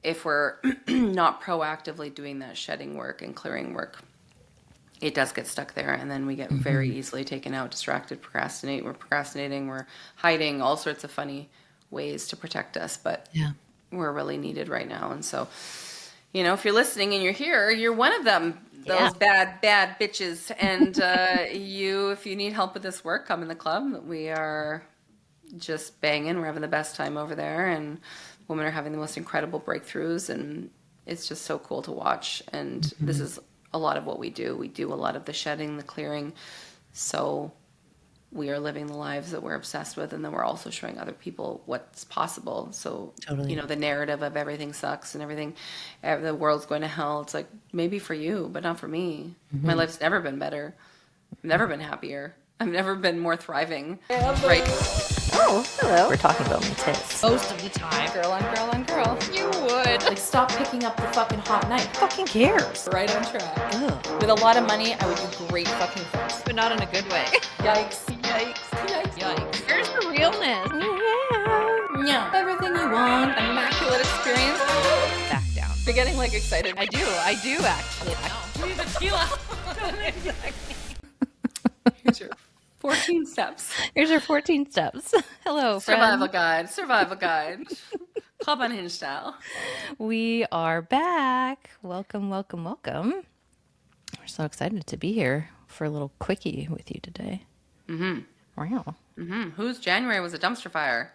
if we're not proactively doing that shedding work and clearing work, it does get stuck there, and then we get very easily taken out, distracted, we're procrastinating, we're hiding, all sorts of funny ways to protect us, but we're really needed right now. And so, you know, if you're listening and you're here, you're one of them, those bad bitches. And if you need help with this work, come in the club. We are just banging. We're having the best time over there, and women are having the most incredible breakthroughs, and it's just so cool to watch. And this is a lot of what we do. We do a lot of the shedding, the clearing. So we are living the lives that we're obsessed with, and then we're also showing other people what's possible. So, you know, the narrative of everything sucks and the world's going to hell. It's like, maybe for you, but not for me. My life's never been better. I've never been happier. I've never been more thriving. Right? Oh, hello. We're talking about my tits. Most of the time. Girl on girl on girl. You would. Like, stop picking up the fucking hot knife. Fucking cares. Right on track. Ugh. With a lot of money, I would do great fucking things. But not in a good way. Yikes. Yikes. Yikes. Yikes. Where's the realness? Yeah. Everything you want. Immaculate experience. Back down. You're getting, like, excited. I do actually. Need a tequila. Here's your 14 steps. Here's your 14 steps. Hello, Survival friends. guide. Club Unhinged style. We are back. Welcome. We're so excited to be here for a little quickie with you today. Wow. Whose January was a dumpster fire?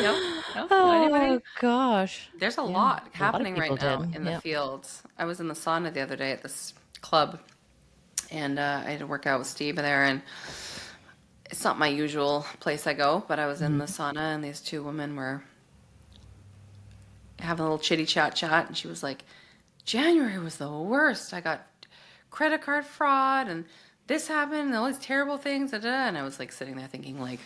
No, anybody? Oh, gosh. There's a lot happening right people now did. in the fields. I was in the sauna the other day at this club, and I had to work out with Steve there, and it's not my usual place I go, but I was in the sauna, and these two women were having a little chitty chat, and she was like, January was the worst. I got credit card fraud, and this happened, and all these terrible things, and I was like sitting there thinking, like,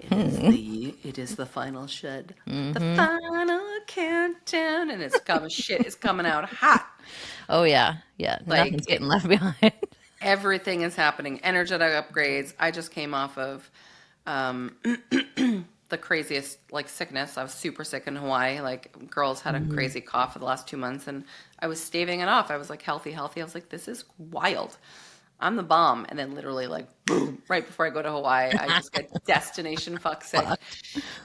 it is the final shed, the final countdown, and shit is coming out hot. Oh, yeah. Like, Nothing's getting left behind. Everything is happening. Energetic upgrades. I just came off of the craziest, like, sickness. I was super sick in Hawaii. Like, girls had a crazy cough for the last 2 months, and I was staving it off. I was like, healthy. I was like, this is wild. I'm the bomb. And then literally, like, boom, right before I go to Hawaii, I just get destination fuck sick.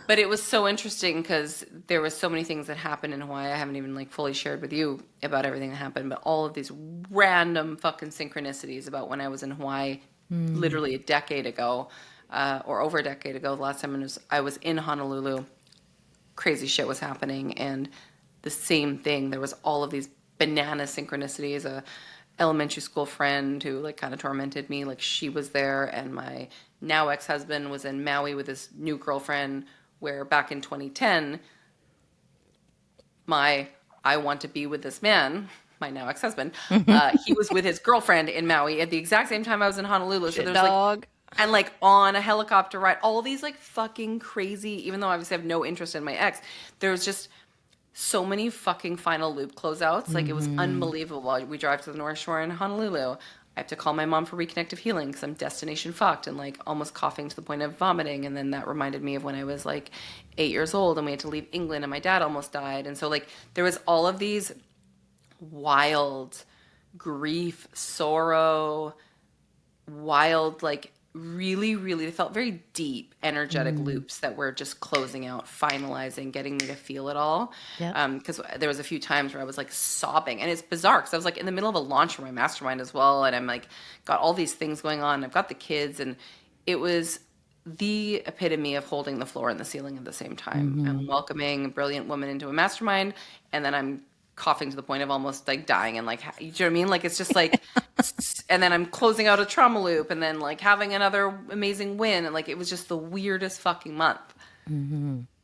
But it was so interesting because there was so many things that happened in Hawaii. I haven't even, like, fully shared with you about everything that happened, but all of these random fucking synchronicities about when I was in Hawaii literally a decade ago, or over a decade ago. The last time I was in Honolulu, crazy shit was happening. And the same thing, there was all of these banana synchronicities. Elementary school friend who, like, kind of tormented me, like, she was there, and my now ex-husband was in Maui with his new girlfriend, where back in 2010 I want to be with this man, my now ex-husband, he was with his girlfriend in Maui at the exact same time I was in Honolulu. So there's like, and like on a helicopter ride, all these like fucking crazy, even though obviously I have no interest in my ex, there was just so many fucking final loop closeouts. Like, it was unbelievable. We drive to the North Shore in Honolulu. I have to call my mom for reconnective healing because I'm destination fucked and, like, almost coughing to the point of vomiting. And then that reminded me of when I was, like, 8 years old and we had to leave England and my dad almost died. And so, like, there was all of these wild grief, sorrow, wild, like, really, really, they felt very deep, energetic loops that were just closing out, finalizing, getting me to feel it all. Because there was a few times where I was like sobbing, and it's bizarre because I was like in the middle of a launch for my mastermind as well, and I'm like got all these things going on. I've got the kids, and it was the epitome of holding the floor and the ceiling at the same time. I'm welcoming a brilliant woman into a mastermind, and then I'm coughing to the point of almost like dying, and like, you know what I mean? Like, it's just like, and then I'm closing out a trauma loop, and then like having another amazing win, and like it was just the weirdest fucking month.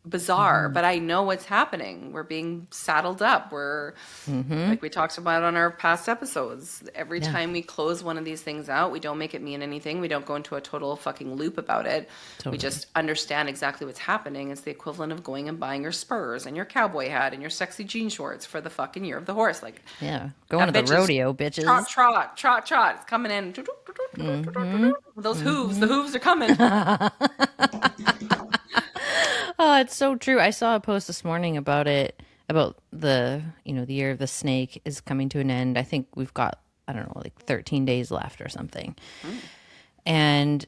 Bizarre, but I know what's happening. We're being saddled up. We're like we talked about on our past episodes. Every time we close one of these things out, we don't make it mean anything. We don't go into a total fucking loop about it. We just understand exactly what's happening. It's the equivalent of going and buying your spurs and your cowboy hat and your sexy jean shorts for the fucking year of the horse. Like, going to the rodeo, bitches. Trot. It's coming in. Those hooves, the hooves are coming. Oh, it's so true. I saw a post this morning about it, about the, the year of the snake is coming to an end. I think we've got, I don't know, like 13 days left or something. And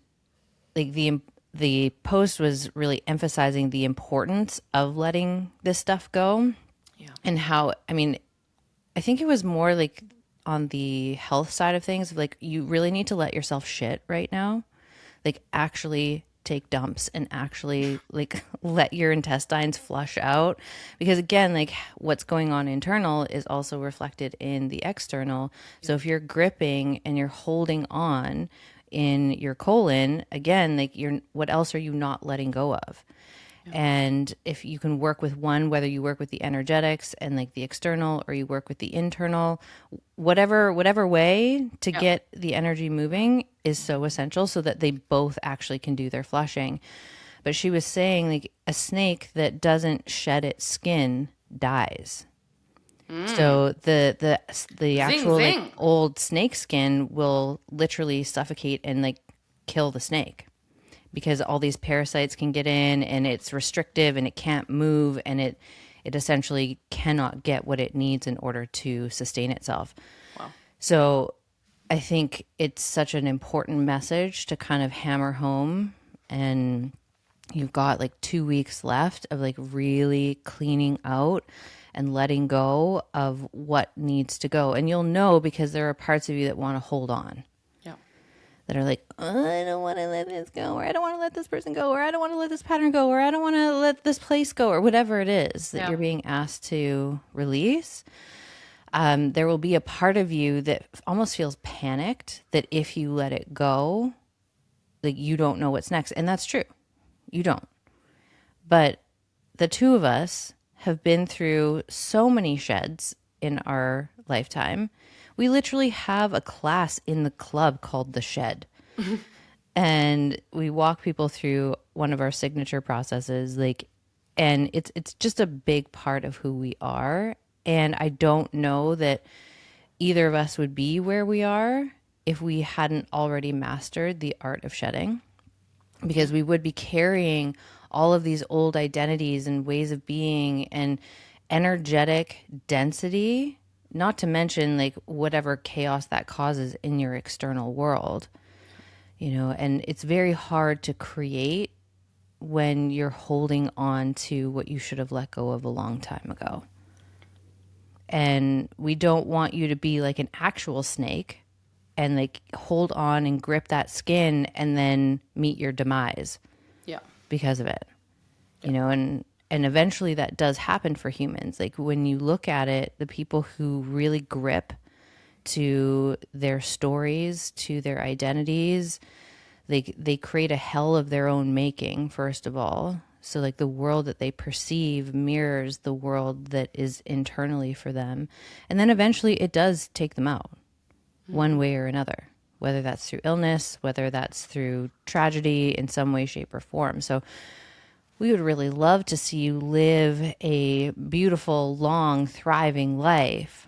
like the post was really emphasizing the importance of letting this stuff go. Yeah. And how, I mean, I think it was more like on the health side of things, like you really need to let yourself shit right now. Like actually take dumps and actually like let your intestines flush out, because again, like what's going on internal is also reflected in the external. So if you're gripping and you're holding on in your colon, again, like what else are you not letting go of? And if you can work with one, whether you work with the energetics and like the external, or you work with the internal, whatever way to get the energy moving is so essential, so that they both actually can do their flushing. But she was saying like a snake that doesn't shed its skin dies. So the actual zing. like old snake skin will literally suffocate and like kill the snake, because all these parasites can get in and it's restrictive and it can't move, and it essentially cannot get what it needs in order to sustain itself. Wow. So I think it's such an important message to kind of hammer home, and you've got like 2 weeks left of like really cleaning out and letting go of what needs to go. And you'll know, because there are parts of you that want to hold on, that are like, oh, I don't want to let this go, or I don't want to let this person go, or I don't want to let this pattern go, or I don't want to let this place go, or whatever it is that you're being asked to release. There will be a part of you that almost feels panicked that if you let it go, like you don't know what's next. And that's true. You don't. But the two of us have been through so many sheds in our lifetime. We literally have a class in the club called The Shed. And we walk people through one of our signature processes, like, and it's just a big part of who we are. And I don't know that either of us would be where we are if we hadn't already mastered the art of shedding, because we would be carrying all of these old identities and ways of being and energetic density, not to mention like whatever chaos that causes in your external world, and it's very hard to create when you're holding on to what you should have let go of a long time ago. And we don't want you to be like an actual snake and like hold on and grip that skin and then meet your demise because of it, and eventually that does happen for humans. Like when you look at it, the people who really grip to their stories, to their identities, they create a hell of their own making, first of all. So like the world that they perceive mirrors the world that is internally for them. And then eventually it does take them out one way or another, whether that's through illness, whether that's through tragedy in some way, shape, or form. So we would really love to see you live a beautiful, long, thriving life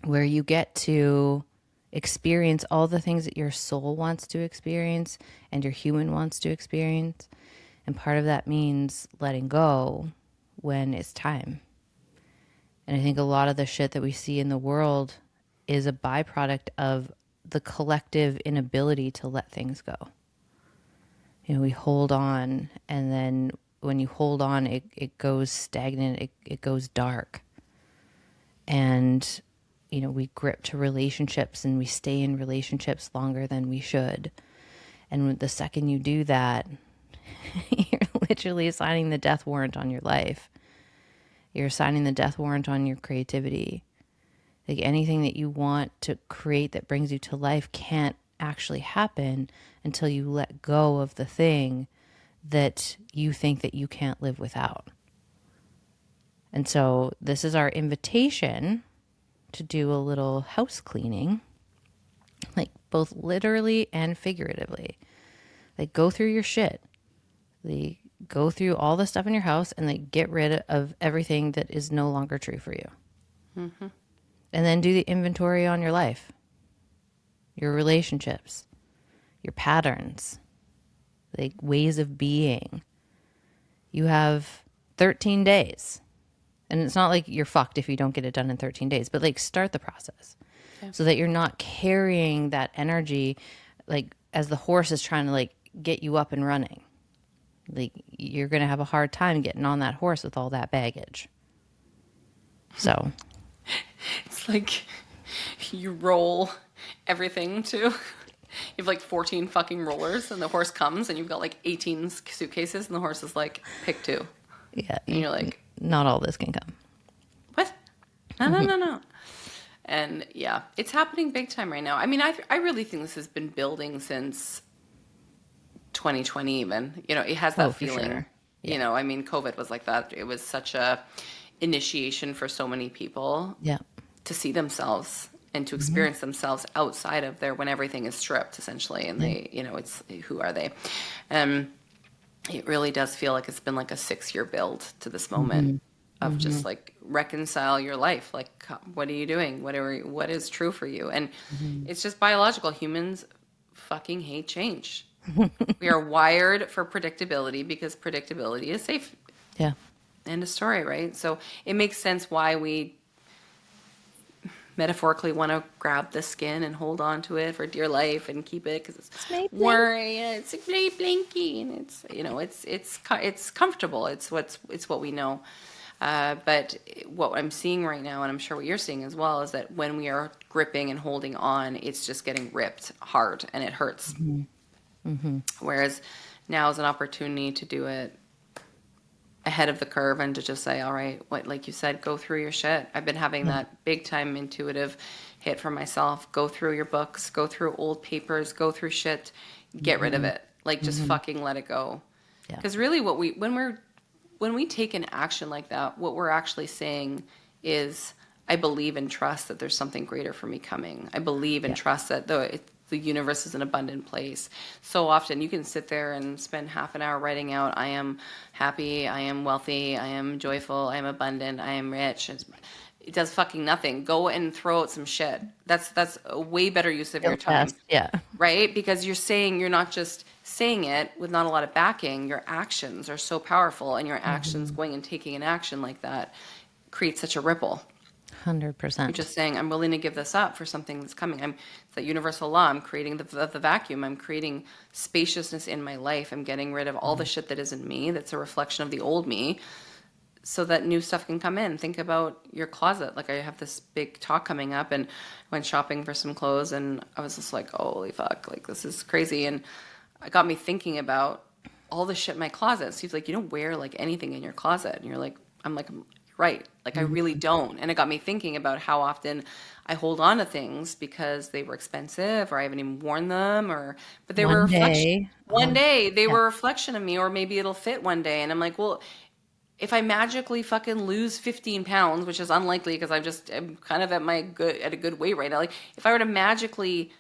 where you get to experience all the things that your soul wants to experience and your human wants to experience. And part of that means letting go when it's time. And I think a lot of the shit that we see in the world is a byproduct of the collective inability to let things go. We hold on, and then when you hold on, it goes stagnant, it goes dark. And, we grip to relationships and we stay in relationships longer than we should. And the second you do that, you're literally signing the death warrant on your life. You're signing the death warrant on your creativity. Like anything that you want to create that brings you to life can't actually happen until you let go of the thing that you think that you can't live without. And so this is our invitation to do a little house cleaning, like both literally and figuratively. Like go through your shit. Like go through all the stuff in your house and like get rid of everything that is no longer true for you. Mm-hmm. And then do the inventory on your life, your relationships, your patterns, like ways of being. you have 13 days. And it's not like you're fucked if you don't get it done in 13 days, but like start the process so that you're not carrying that energy like as the horse is trying to like get you up and running. Like you're going to have a hard time getting on that horse with all that baggage. So it's like you roll everything to, you have like 14 fucking rollers and the horse comes and you've got like 18 suitcases and the horse is like, pick 2. Yeah. And you're like, not all this can come. What? No. And yeah, it's happening big time right now. I mean, I really think this has been building since 2020 even. You know, it has that feeling. Sure. Yeah. You know, I mean, COVID was like that. It was such a initiation for so many people to see themselves and to experience themselves outside of there when everything is stripped, essentially. And they, you know, it's, who are they? It really does feel like it's been like a 6-year build to this moment of just like reconcile your life. Like, what are you doing? What is true for you? And it's just biological. Humans fucking hate change. We are wired for predictability because predictability is safe. Yeah. End of story, right? So it makes sense why we metaphorically want to grab the skin and hold on to it for dear life and keep it because it's worry, it's blinky, and it's, you know, it's comfortable. It's what we know. But what I'm seeing right now, and I'm sure what you're seeing as well, is that when we are gripping and holding on, it's just getting ripped hard and it hurts. Whereas now is an opportunity to do it ahead of the curve and to just say, all right, what, like you said, go through your shit. I've been having that big time intuitive hit for myself. Go through your books, go through old papers, go through shit, get rid of it. Like just fucking let it go. Because really when we take an action like that, what we're actually saying is, I believe and trust that there's something greater for me coming. I believe and trust that the universe is an abundant place. So often you can sit there and spend half an hour writing out, I am happy, I am wealthy, I am joyful, I am abundant, I am rich. It does fucking nothing. Go and throw out some shit. That's a way better use of your time. Yeah. Right? Because you're not just saying it with not a lot of backing. Your actions are so powerful, and your actions going and taking an action like that creates such a ripple. 100%. You're just saying, I'm willing to give this up for something that's coming. It's that universal law. I'm creating the vacuum. I'm creating spaciousness in my life. I'm getting rid of all the shit that isn't me, that's a reflection of the old me, so that new stuff can come in. Think about your closet. Like, I have this big talk coming up, and I went shopping for some clothes, and I was just like, holy fuck, like, this is crazy. And it got me thinking about all the shit in my closet. So he's like, you don't wear like anything in your closet. And you're like, I'm like, right. Like, I really don't. And it got me thinking about how often I hold on to things because they were expensive or I haven't even worn them, but they were a reflection. One day they were a reflection of me, or maybe it'll fit one day. And I'm like, well, if I magically fucking lose 15 pounds, which is unlikely because I'm kind of at a good weight right now. Like, if I were to magically,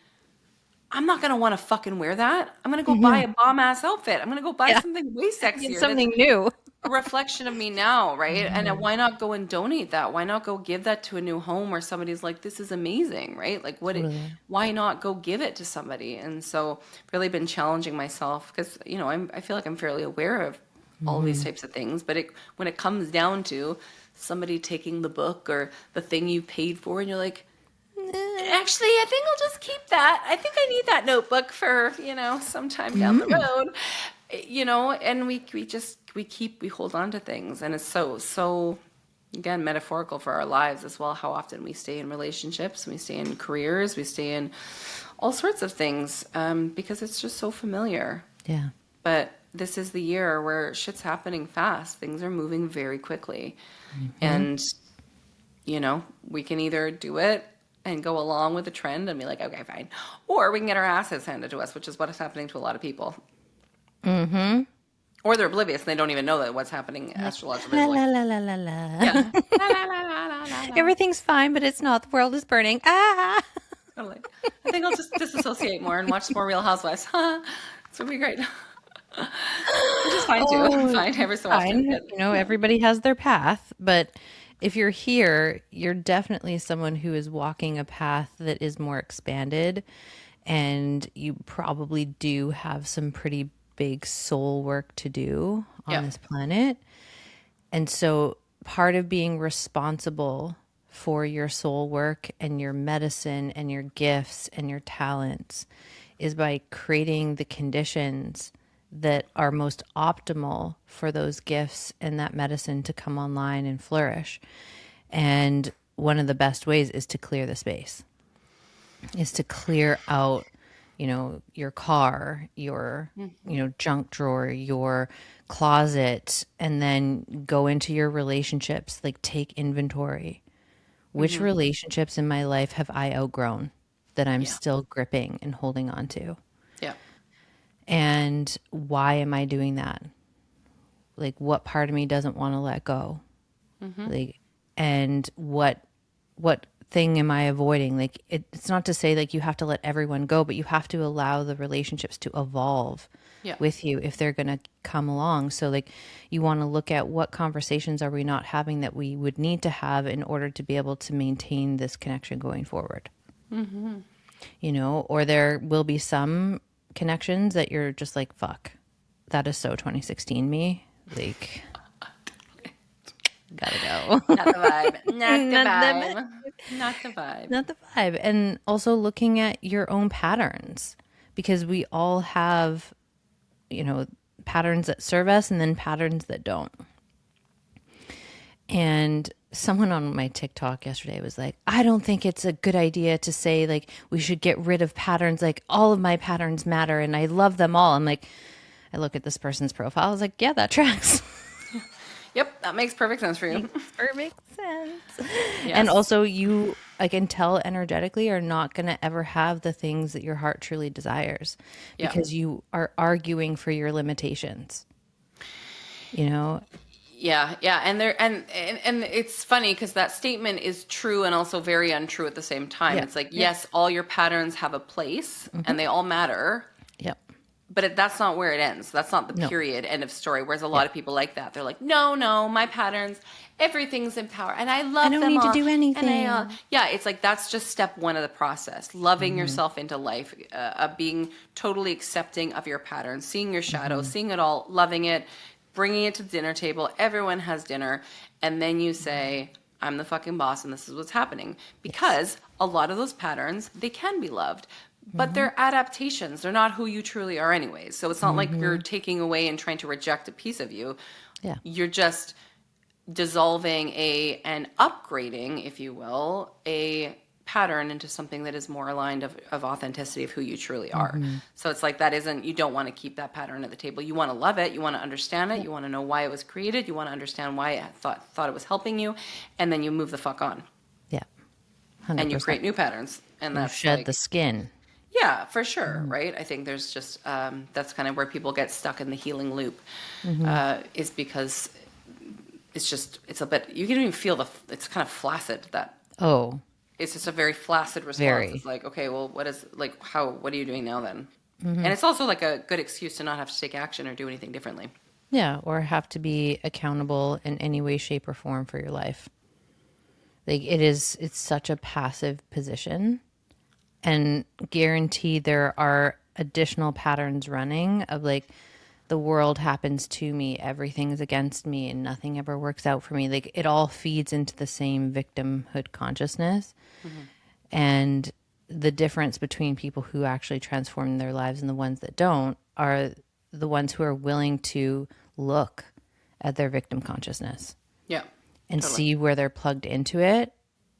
I'm not going to want to fucking wear that. I'm going to go buy a bomb ass outfit. I'm going to go buy something way sexier. Something new. A reflection of me now, right? And why not go and donate that? Why not go give that to a new home where somebody's like, this is amazing, right? Like, why not go give it to somebody? And so really been challenging myself because, you know, I feel like I'm fairly aware of all these types of things, but when it comes down to somebody taking the book or the thing you paid for and you're like, actually, I think I'll just keep that. I think I need that notebook for, you know, sometime down the road, you know, and we hold on to things. And it's so, again, metaphorical for our lives as well, how often we stay in relationships, we stay in careers, we stay in all sorts of things because it's just so familiar. Yeah. But this is the year where shit's happening fast. Things are moving very quickly. And, you know, we can either do it and go along with the trend and be like, okay, fine. Or we can get our asses handed to us, which is what is happening to a lot of people. Or they're oblivious and they don't even know that what's happening astrologically. La la la la la la. Yeah. La, la, la, la, la, la, la. Everything's fine, but it's not. The world is burning. Ah! Totally. I think I'll just disassociate more and watch some more Real Housewives. This would be great. Which is fine too. I'm fine every so often. You know, everybody has their path, but if you're here, you're definitely someone who is walking a path that is more expanded, and you probably do have some pretty big soul work to do on this planet. And so part of being responsible for your soul work and your medicine and your gifts and your talents is by creating the conditions that are most optimal for those gifts and that medicine to come online and flourish. And one of the best ways is to clear the space, is to clear out, your car, your, junk drawer, your closet, and then go into your relationships, like take inventory. Which relationships in my life have I outgrown that I'm still gripping and holding on to? Yeah. And why am I doing that? Like, what part of me doesn't want to let go? Like, and what thing am I avoiding? Like, it's not to say like you have to let everyone go, but you have to allow the relationships to evolve with you if they're going to come along. So like, you want to look at what conversations are we not having that we would need to have in order to be able to maintain this connection going forward. Or there will be some connections that you're just like, fuck, that is so 2016 me. Like, gotta go. Not the vibe. Not the vibe. Not the vibe. And also looking at your own patterns, because we all have, patterns that serve us and then patterns that don't. And someone on my TikTok yesterday was like, I don't think it's a good idea to say like we should get rid of patterns. Like, all of my patterns matter and I love them all. I'm like, I look at this person's profile. I was like, yeah, that tracks. Yep, that makes perfect sense for you. Makes perfect sense. Yes. And also, you, like, until energetically, are not going to ever have the things that your heart truly desires because you are arguing for your limitations. Yeah, and it's funny because that statement is true and also very untrue at the same time. It's like, yes, all your patterns have a place and they all matter. Yep. But that's not where it ends. That's not the period, end of story. Whereas a lot of people like that. They're like, no, my patterns, everything's in power. And I love them all. I don't need to do anything. It's like that's just step one of the process. Loving yourself into life, being totally accepting of your patterns, seeing your shadow, seeing it all, loving it, bringing it to the dinner table. Everyone has dinner. And then you say, I'm the fucking boss and this is what's happening. Because a lot of those patterns, they can be loved. But they're adaptations. They're not who you truly are anyways. So it's not like you're taking away and trying to reject a piece of you. Yeah. You're just dissolving and upgrading, if you will, a pattern into something that is more aligned of authenticity of who you truly are. So it's like you don't want to keep that pattern at the table. You want to love it. You want to understand it. You want to know why it was created. You want to understand why it thought it was helping you. And then you move the fuck on. Yeah. 100%. And you create new patterns. And you that's shed the skin. Yeah, for sure, right? I think there's just, that's kind of where people get stuck in the healing loop, is because it's a bit, you can even feel it's kind of flaccid, it's just a very flaccid response. It's like, okay, well, what are you doing now then? And it's also like a good excuse to not have to take action or do anything differently. Yeah, or have to be accountable in any way, shape, or form for your life. Like, it's such a passive position. And guarantee there are additional patterns running of like, the world happens to me, everything is against me, and nothing ever works out for me. Like, it all feeds into the same victimhood consciousness. And the difference between people who actually transform their lives and the ones that don't are the ones who are willing to look at their victim consciousness. Yeah. And see where they're plugged into it,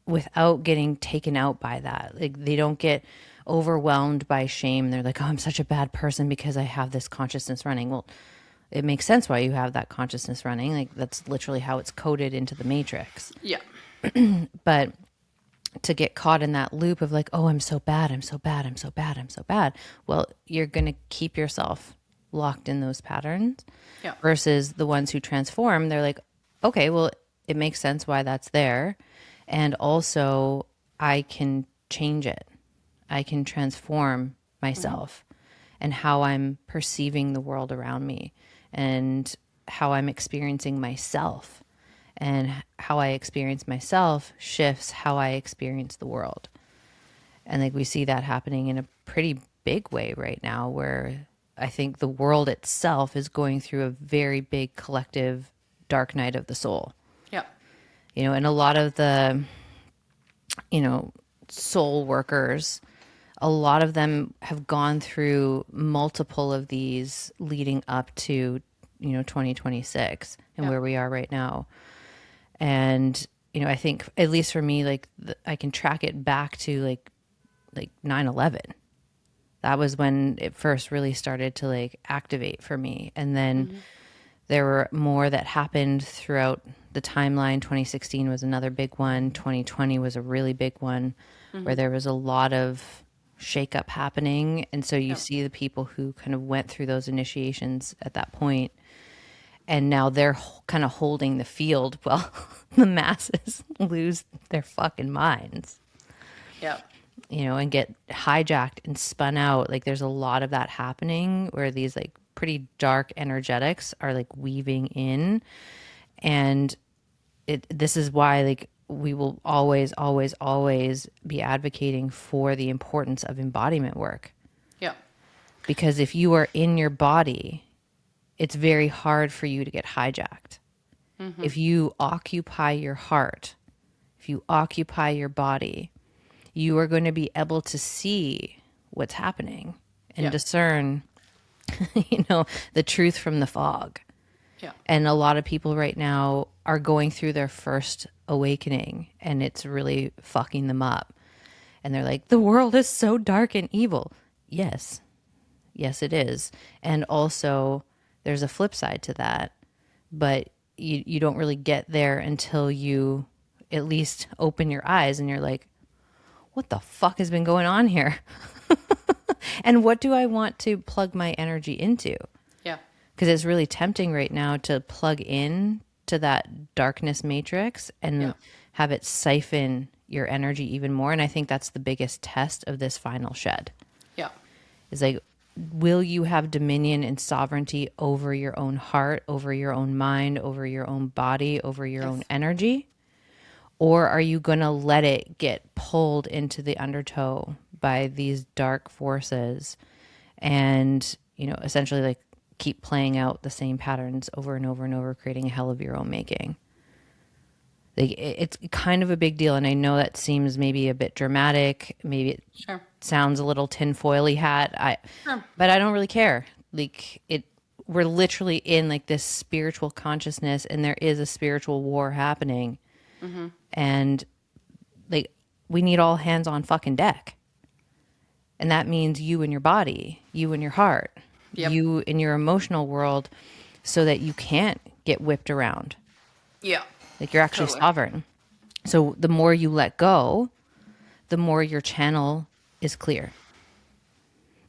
without getting taken out by that. Like, they don't get overwhelmed by shame. They're like, oh, I'm such a bad person because I have this consciousness running. Well, it makes sense why you have that consciousness running. Like, that's literally how it's coded into the matrix. Yeah. But to get caught in that loop of like, oh, I'm so bad, I'm so bad, I'm so bad, I'm so bad. Well, you're going to keep yourself locked in those patterns. Yeah. Versus the ones who transform, they're like, okay, well, it makes sense why that's there. And also, I can change it. I can transform myself and how I'm perceiving the world around me and how I'm experiencing myself. And how I experience myself shifts how I experience the world. And like, we see that happening in a pretty big way right now, where I think the world itself is going through a very big collective dark night of the soul. Yeah. You know, and a lot of the, you know, soul workers, a lot of them have gone through multiple of these leading up to, you know, 2026 and where we are right now. And, you know, I think at least for me, like I can track it back to like 9/11. That was when it first really started to like activate for me. And then there were more that happened throughout the timeline. 2016 was another big one. 2020 was a really big one where there was a lot of shakeup happening. And so you see the people who kind of went through those initiations at that point, and now they're kind of holding the field while the masses lose their fucking minds. Yeah. You know, and get hijacked and spun out. Like there's a lot of that happening where these like pretty dark energetics are like weaving in. And this is why like we will always, always, always be advocating for the importance of embodiment work. Yeah. Because if you are in your body, it's very hard for you to get hijacked. If you occupy your heart, if you occupy your body, you are going to be able to see what's happening and discern, you know, the truth from the fog. Yeah. And a lot of people right now are going through their first awakening, and it's really fucking them up. And they're like, the world is so dark and evil. Yes. Yes, it is. And also there's a flip side to that, but you don't really get there until you at least open your eyes and you're like, what the fuck has been going on here? And what do I want to plug my energy into? Yeah. Because it's really tempting right now to plug in to that darkness matrix and have it siphon your energy even more. And I think that's the biggest test of this final shed. Yeah. Is like, will you have dominion and sovereignty over your own heart, over your own mind, over your own body, over your own energy? Or are you going to let it get pulled into the undertow by these dark forces and, you know, essentially like keep playing out the same patterns over and over and over, creating a hell of your own making? Like, it's kind of a big deal. And I know that seems maybe a bit dramatic. Maybe it sounds a little tinfoily hat. But I don't really care. Like we're literally in like this spiritual consciousness, and there is a spiritual war happening. And like, we need all hands on fucking deck. And that means you and your body, you and your heart, you in your emotional world, so that you can't get whipped around. Yeah. Like you're actually sovereign. So the more you let go, the more your channel is clear.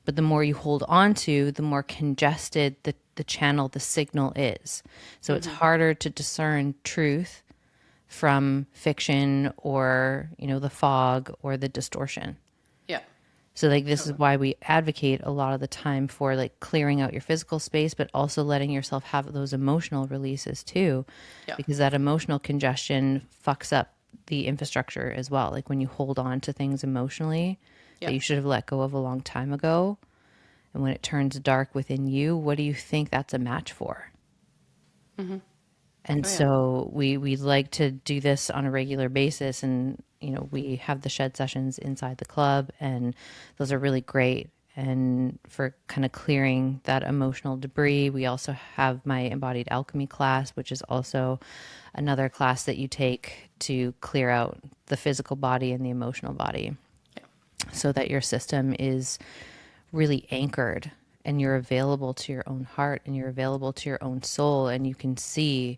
But the more you hold on to, the more congested the channel, the signal is. So it's harder to discern truth from fiction or, you know, the fog or the distortion. Yeah. So like this is why we advocate a lot of the time for like clearing out your physical space, but also letting yourself have those emotional releases too, because that emotional congestion fucks up the infrastructure as well. Like when you hold on to things emotionally that you should have let go of a long time ago, and when it turns dark within you, what do you think that's a match for? And so we like to do this on a regular basis, and you know, we have the shed sessions inside the club, and those are really great. And for kind of clearing that emotional debris, we also have my embodied alchemy class, which is also another class that you take to clear out the physical body and the emotional body, so that your system is really anchored and you're available to your own heart and you're available to your own soul, and you can see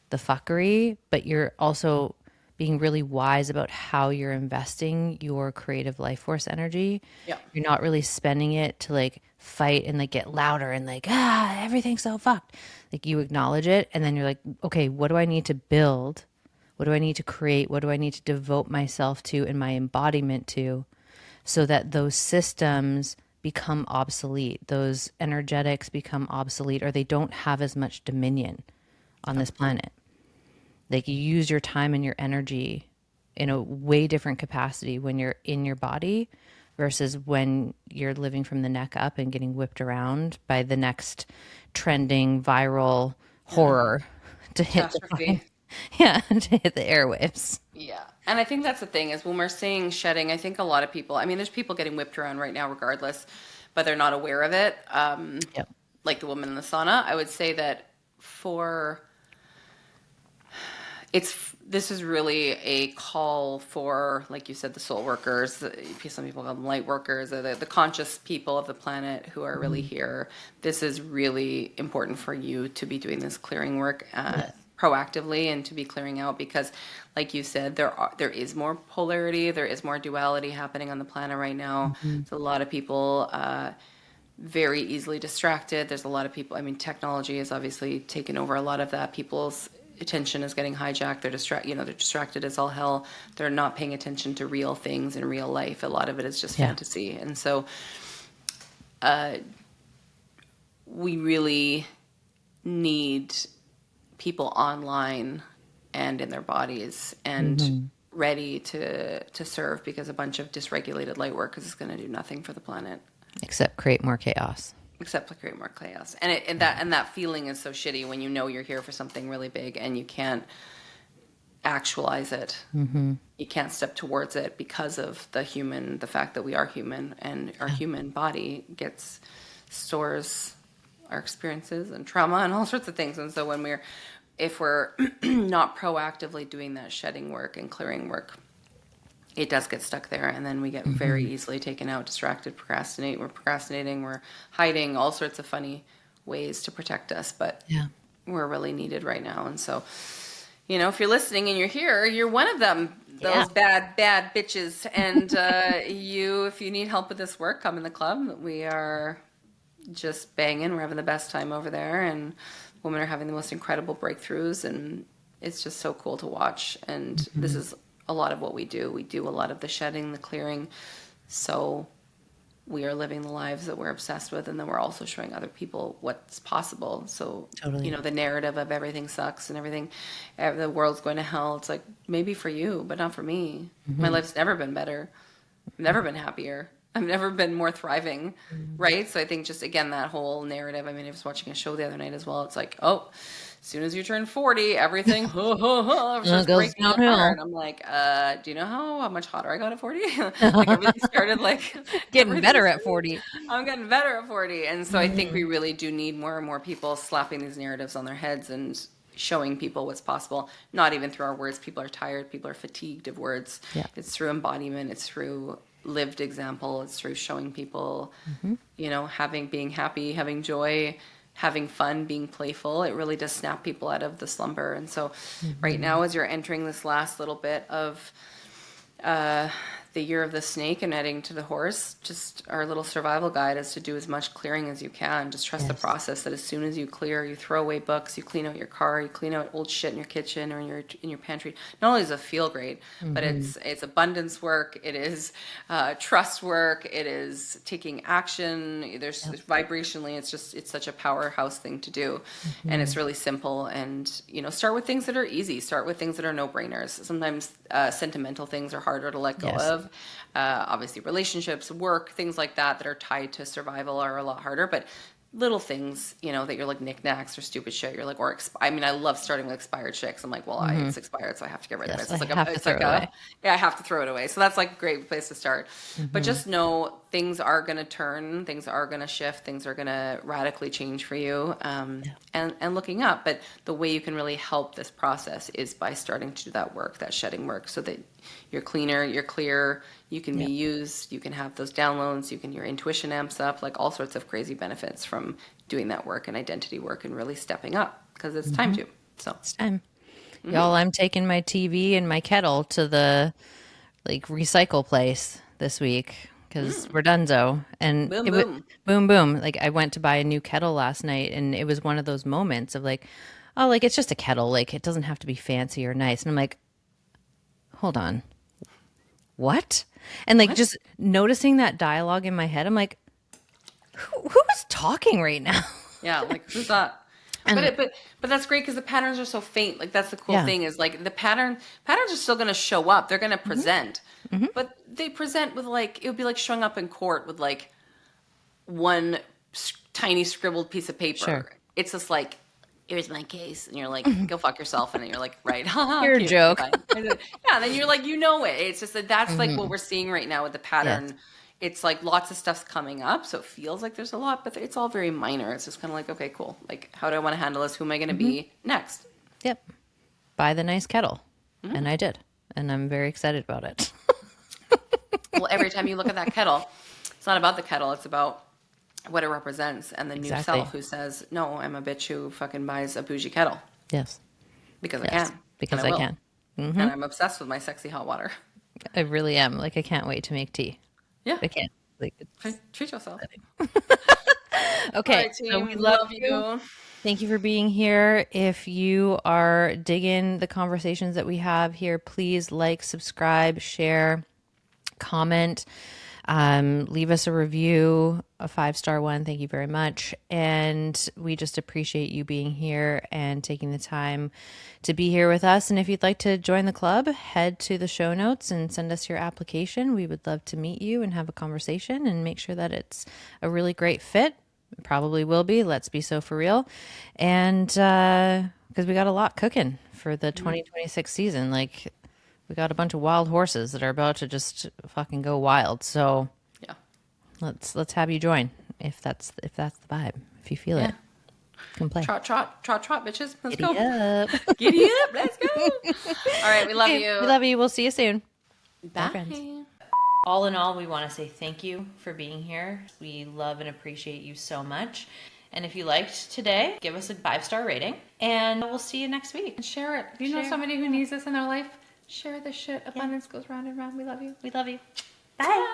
the fuckery, but you're also being really wise about how you're investing your creative life force energy. You're not really spending it to like fight and like get louder and like, everything's so fucked. Like you acknowledge it, and then you're like, okay, what do I need to build? What do I need to create? What do I need to devote myself to and my embodiment to, so that those systems become obsolete, those energetics become obsolete, or they don't have as much dominion on this planet. Like you use your time and your energy in a way different capacity when you're in your body versus when you're living from the neck up and getting whipped around by the next trending viral horror to hit Catastrophe. to hit the airwaves. Yeah. And I think that's the thing is when we're saying shedding, I think a lot of people, I mean, there's people getting whipped around right now regardless, but they're not aware of it. Yep. Like the woman in the sauna, I would say that this is really a call for, like you said, the soul workers. Some people call them light workers, the conscious people of the planet who are really here. This is really important for you to be doing this clearing work proactively and to be clearing out because, like you said, there is more polarity, there is more duality happening on the planet right now. So a lot of people very easily distracted. There's a lot of people. I mean, technology has obviously taken over a lot of that. People's attention is getting hijacked. They're distracted as all hell. They're not paying attention to real things in real life. A lot of it is just fantasy. And so we really need people online and in their bodies and ready to serve because a bunch of dysregulated light workers is going to do nothing for the planet. Except create more chaos. Except to create more chaos. And that feeling is so shitty when you know you're here for something really big and you can't actualize it. You can't step towards it because of the fact that we are human and our human body stores our experiences and trauma and all sorts of things. And so if we're not proactively doing that shedding work and clearing work, it does get stuck there, and then we get very easily taken out, distracted, we're procrastinating, we're hiding, all sorts of funny ways to protect us, but we're really needed right now. And so, if you're listening and you're here, you're one of them, those bad bitches. And if you need help with this work, come in the club. We are just banging. We're having the best time over there, and women are having the most incredible breakthroughs, and it's just so cool to watch. And this is a lot of what we do. We do a lot of the shedding, the clearing. So we are living the lives that we're obsessed with, and then we're also showing other people what's possible. So, the narrative of everything sucks and the world's going to hell. It's like, maybe for you, but not for me. My life's never been better. I've never been happier. I've never been more thriving, right? So I think just, again, that whole narrative. I mean, I was watching a show the other night as well. It's like, as soon as you turn 40, everything just breaking apart. I'm like, do you know how much hotter I got at 40? Like everything started getting better at 40. I'm getting better at 40. And so I think we really do need more and more people slapping these narratives on their heads and showing people what's possible. Not even through our words. People are tired. People are fatigued of words. Yeah. It's through embodiment. It's through lived example. It's through showing people, being happy, having joy, having fun, being playful. It really does snap people out of the slumber. And so right now, as you're entering this last little bit of the year of the snake and heading to the horse, just our little survival guide is to do as much clearing as you can. Just trust the process that as soon as you clear, you throw away books, you clean out your car, you clean out old shit in your kitchen or in your pantry. Not only does it feel great, but it's abundance work, it is trust work, it is taking action. There's vibrationally, it's such a powerhouse thing to do, and it's really simple. And start with things that are easy. Start with things that are no-brainers. Sometimes sentimental things are harder to let go of. Obviously relationships, work, things like that are tied to survival are a lot harder, but little things, that you're like knickknacks or stupid shit. You're like, I love starting with expired shit. 'Cause I'm like, well, it's expired, so I have to get rid of it. So I have to throw it away. So that's like a great place to start. But just know things are going to turn, things are going to shift, things are going to radically change for you. And looking up, but the way you can really help this process is by starting to do that work, that shedding work, so that you're cleaner, you're clear, you can be used, you can have those downloads, your intuition amps up, like all sorts of crazy benefits from doing that work and identity work and really stepping up because it's time to. So it's time. Y'all, I'm taking my TV and my kettle to the recycle place this week because we're donezo. And boom, boom. Like I went to buy a new kettle last night and it was one of those moments of it's just a kettle. Like it doesn't have to be fancy or nice. And I'm like, hold on. What? And just noticing that dialogue in my head, I'm like, who is talking right now? Yeah, like who's that? And but that's great because the patterns are so faint. Like that's the cool thing is like the patterns are still going to show up. They're going to present, but they present with like it would be like showing up in court with like one tiny scribbled piece of paper. Sure. It's just like, here's my case, and you're like, go fuck yourself, and then you're like, right, you're a joke. Yeah, then you're like, you know it. It's just that that's like what we're seeing right now with the pattern. Yes. It's like lots of stuff's coming up, so it feels like there's a lot, but it's all very minor. It's just kind of like, okay, cool. Like, how do I want to handle this? Who am I going to be next? Yep. Buy the nice kettle, and I did, and I'm very excited about it. Well, every time you look at that kettle, it's not about the kettle. It's about what it represents and the new self who says, no, I'm a bitch who fucking buys a bougie kettle. Yes. Because I can. Because I can. And I'm obsessed with my sexy hot water. I really am. Like, I can't wait to make tea. Yeah. I can't. Like, treat yourself. Okay. Right, so we love you. Thank you for being here. If you are digging the conversations that we have here, please like, subscribe, share, comment. Leave us a review, a 5-star one. Thank you very much. And we just appreciate you being here and taking the time to be here with us. And if you'd like to join the club, head to the show notes and send us your application. We would love to meet you and have a conversation and make sure that it's a really great fit. It probably will be. Let's be so for real. And because we got a lot cooking for the 2026 season. Like, we got a bunch of wild horses that are about to just fucking go wild. So yeah, let's have you join if that's the vibe. If you feel it, come play. Trot, bitches. Let's Giddy go. Up. Giddy up. Let's go. All right, we love you. We love you. We'll see you soon. Bye. Bye, friends. All in all, we want to say thank you for being here. We love and appreciate you so much. And if you liked today, give us a 5-star rating, and we'll see you next week. And share it. If you know somebody who needs this in their life, share this shit. Abundance goes round and round. We love you. We love you. Bye.